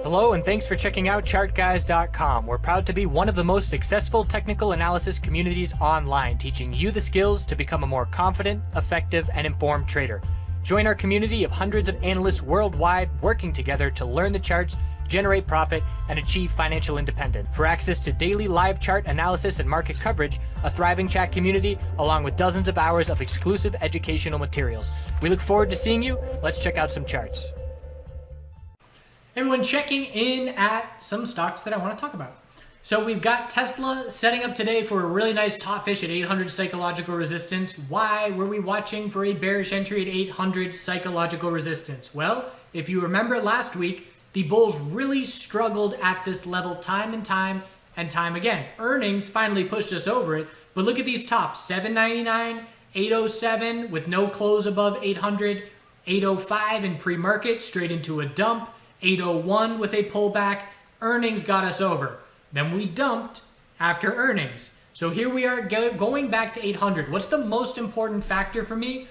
Hello and thanks for checking out TheChartGuys.com. We're proud to be one of the most successful technical analysis communities online, teaching you the skills to become a more confident, effective, and informed trader. Join our community of hundreds of analysts worldwide working together to learn the charts, generate profit, and achieve financial independence. For access to daily live chart analysis and market coverage, a thriving chat community, along with dozens of hours of exclusive educational materials. We look forward to seeing you. Let's check out some charts. Everyone, checking in at some stocks that I want to talk about. So we've got Tesla setting up today for a really nice top fish at 800 psychological resistance. Why were we watching for a bearish entry at 800 psychological resistance? Well, if you remember last week, the bulls really struggled at this level time and time again. Earnings finally pushed us over it, but look at these tops: 799, 807 with no close above 800, 805 in pre-market, straight into a dump, 801 with a pullback. Earnings got us over. Then we dumped after earnings. So here we are going back to 800. What's the most important factor for me?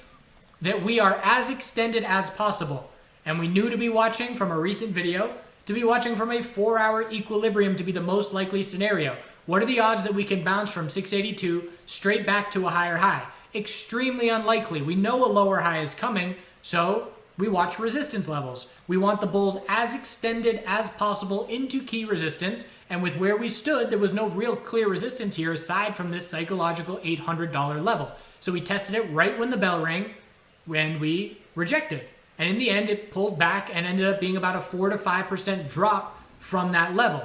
That we are as extended as possible. And we knew to be watching from a recent video, to be watching from a 4-hour equilibrium to be the most likely scenario. What are the odds that we can bounce from 682 straight back to a higher high? Extremely unlikely. We know a lower high is coming, so we watch resistance levels. We want the bulls as extended as possible into key resistance, and with where we stood, there was no real clear resistance here aside from this psychological $800 level. So we tested it right when the bell rang, when we rejected. And in the end, it pulled back and ended up being about a 4 to 5% drop from that level.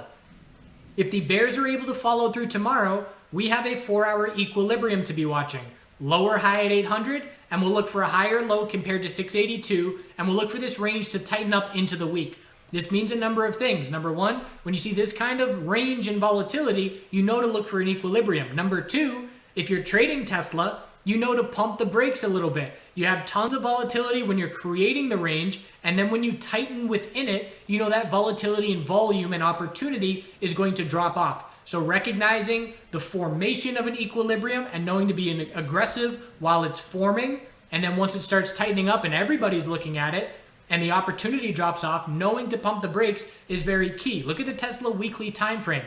If the bears are able to follow through tomorrow, we have a 4-hour equilibrium to be watching. Lower high at 800, and we'll look for a higher low compared to 682, and we'll look for this range to tighten up into the week. This means a number of things. Number one, when you see this kind of range and volatility, you know to look for an equilibrium. Number two, if you're trading Tesla, you know to pump the brakes a little bit. You have tons of volatility when you're creating the range, and then when you tighten within it, you know that volatility and volume and opportunity is going to drop off. So recognizing the formation of an equilibrium and knowing to be aggressive while it's forming, and then once it starts tightening up and everybody's looking at it and the opportunity drops off, knowing to pump the brakes is very key. Look at the Tesla weekly time frame.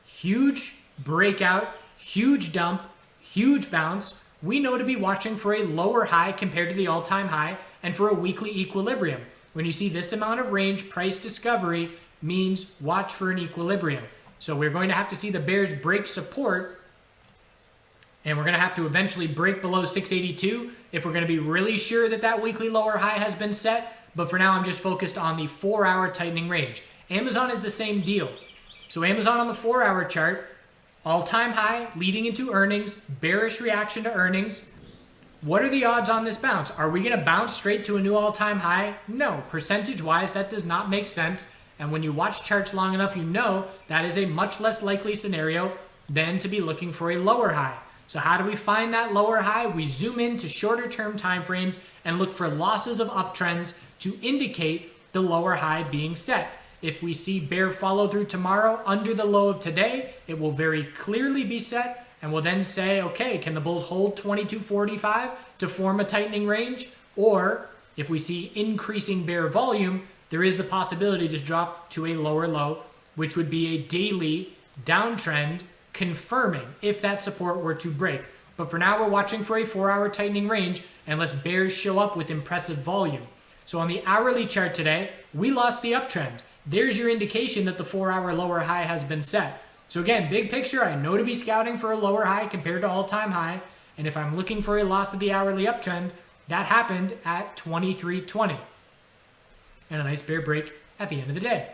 Huge breakout, huge dump, huge bounce. We know to be watching for a lower high compared to the all-time high and for a weekly equilibrium. When you see this amount of range, price discovery means watch for an equilibrium. So we're going to have to see the bears break support, and we're going to have to eventually break below 682 if we're going to be really sure that that weekly lower high has been set. But for now, I'm just focused on the 4-hour tightening range. Amazon is the same deal. So Amazon on the 4-hour chart, all-time high, leading into earnings, bearish reaction to earnings. What are the odds on this bounce? Are we going to bounce straight to a new all-time high? No. Percentage-wise, that does not make sense. And when you watch charts long enough, you know that is a much less likely scenario than to be looking for a lower high. So how do we find that lower high? We zoom into shorter term time frames and look for losses of uptrends to indicate the lower high being set. If we see bear follow through tomorrow under the low of today, it will very clearly be set, and we'll then say, okay, can the bulls hold 2245 to form a tightening range? Or if we see increasing bear volume, there is the possibility to drop to a lower low, which would be a daily downtrend confirming if that support were to break. But for now, we're watching for a 4-hour tightening range unless bears show up with impressive volume. So on the hourly chart today, we lost the uptrend. There's your indication that the 4-hour lower high has been set. So again, big picture, I know to be scouting for a lower high compared to all-time high. And if I'm looking for a loss of the hourly uptrend, that happened at 2320. And a nice bear break at the end of the day.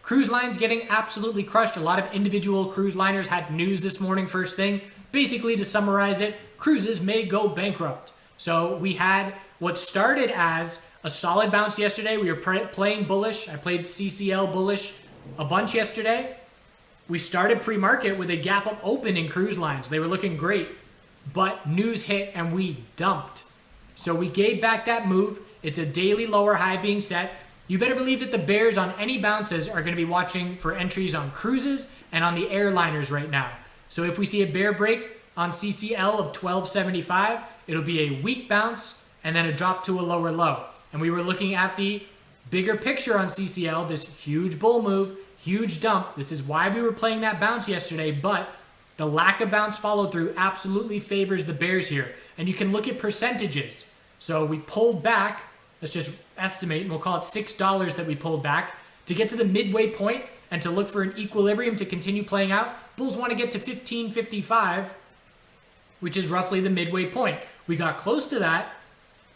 Cruise lines getting absolutely crushed. A lot of individual cruise liners had news this morning first thing. Basically, to summarize it, cruises may go bankrupt. So we had what started as a solid bounce yesterday. We were playing bullish. I played CCL bullish a bunch yesterday. We started pre-market with a gap up open in cruise lines. They were looking great, but news hit and we dumped. So we gave back that move. It's a daily lower high being set. You better believe that the bears on any bounces are going to be watching for entries on cruises and on the airliners right now. So if we see a bear break on CCL of 1275, it'll be a weak bounce and then a drop to a lower low. And we were looking at the Bigger picture on CCL, this huge bull move, huge dump. This is why we were playing that bounce yesterday, but the lack of bounce follow through absolutely favors the bears here. And you can look at percentages. So we pulled back, let's just estimate, and we'll call it $6 that we pulled back to get to the midway point and to look for an equilibrium to continue playing out. Bulls want to get to 15.55, which is roughly the midway point. We got close to that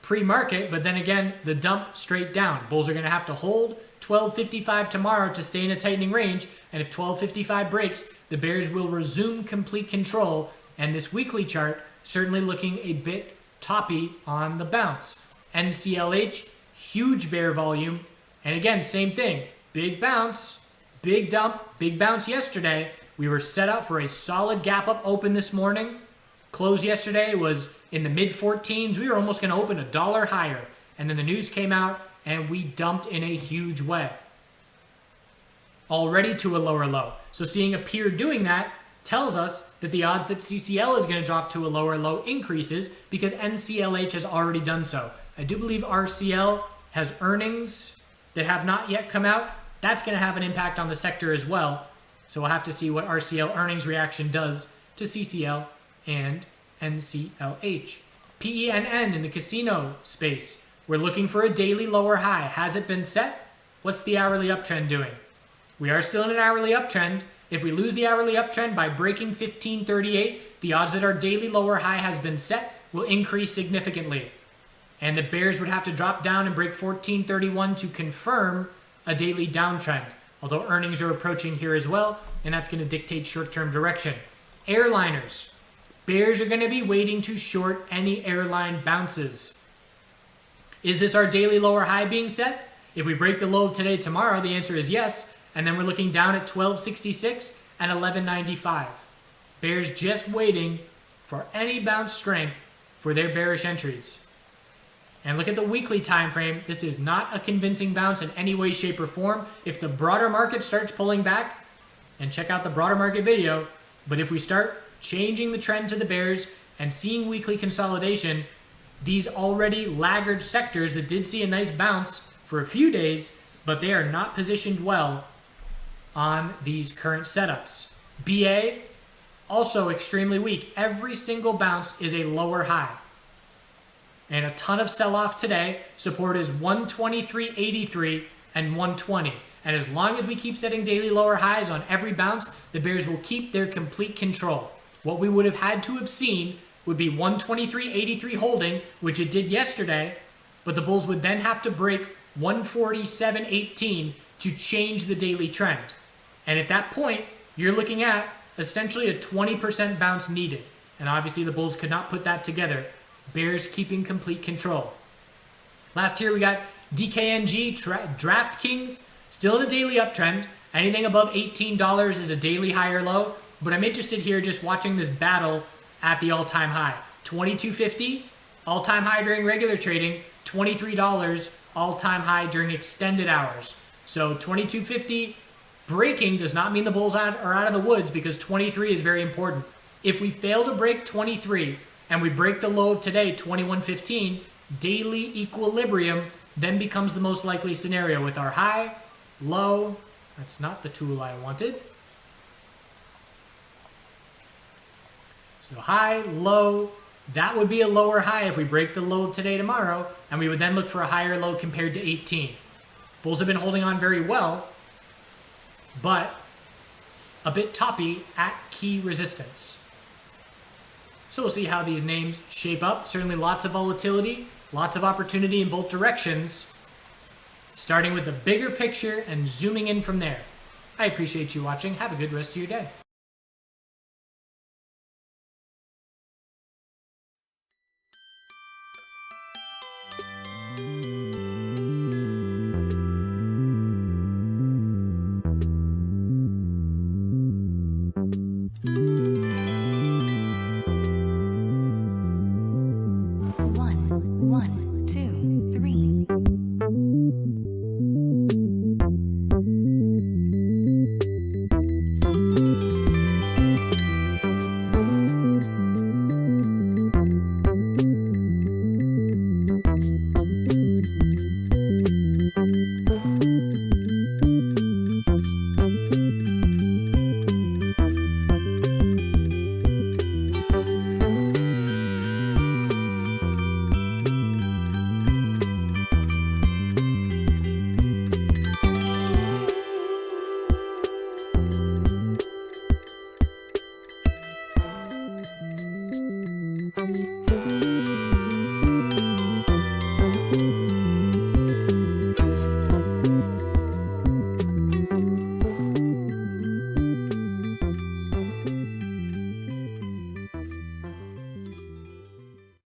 pre-market, but then again, the dump straight down. Bulls are going to have to hold 12.55 tomorrow to stay in a tightening range, and if 12.55 breaks, the bears will resume complete control, and this weekly chart certainly looking a bit toppy on the bounce. NCLH, huge bear volume, and again, same thing. Big bounce, big dump, big bounce yesterday. We were set up for a solid gap up open this morning. Close yesterday was in the mid-14s. We were almost going to open $1 higher. And then the news came out and we dumped in a huge way. Already to a lower low. So seeing a peer doing that tells us that the odds that CCL is going to drop to a lower low increases because NCLH has already done so. I do believe RCL has earnings that have not yet come out. That's going to have an impact on the sector as well. So we'll have to see what RCL earnings reaction does to CCL and NCLH. PENN in the casino space. We're looking for a daily lower high. Has it been set? What's the hourly uptrend doing? We are still in an hourly uptrend. If we lose the hourly uptrend by breaking 15.38, the odds that our daily lower high has been set will increase significantly. And the bears would have to drop down and break 14.31 to confirm a daily downtrend. Although earnings are approaching here as well, and that's going to dictate short-term direction. Airliners. Bears are going to be waiting to short any airline bounces. Is this our daily lower high being set? If we break the low of today tomorrow, the answer is yes. And then we're looking down at 12.66 and 11.95. Bears just waiting for any bounce strength for their bearish entries. And look at the weekly time frame. This is not a convincing bounce in any way, shape, or form. If the broader market starts pulling back, and check out the broader market video, but if we start changing the trend to the bears and seeing weekly consolidation, these already laggard sectors that did see a nice bounce for a few days, but they are not positioned well on these current setups. BA, also extremely weak. Every single bounce is a lower high. And a ton of sell-off today. Support is 123.83 and 120. And as long as we keep setting daily lower highs on every bounce, the bears will keep their complete control. What we would have had to have seen would be 123.83 holding, which it did yesterday, but the bulls would then have to break 147.18 to change the daily trend. And at that point, you're looking at essentially a 20% bounce needed. And obviously the bulls could not put that together. Bears keeping complete control. Last year we got DKNG, DraftKings, still in a daily uptrend. Anything above $18 is a daily high or low. But I'm interested here just watching this battle at the all-time high. $22.50, all-time high during regular trading. $23, all-time high during extended hours. So $22.50 breaking does not mean the bulls are out of the woods because 23 is very important. If we fail to break 23 and we break the low of today, 21.15, daily equilibrium then becomes the most likely scenario with our high, low. That's not the tool I wanted. So high, low, that would be a lower high if we break the low of today tomorrow, and we would then look for a higher low compared to 18. Bulls have been holding on very well, but a bit toppy at key resistance. So we'll see how these names shape up. Certainly lots of volatility, lots of opportunity in both directions, starting with the bigger picture and zooming in from there. I appreciate you watching. Have a good rest of your day.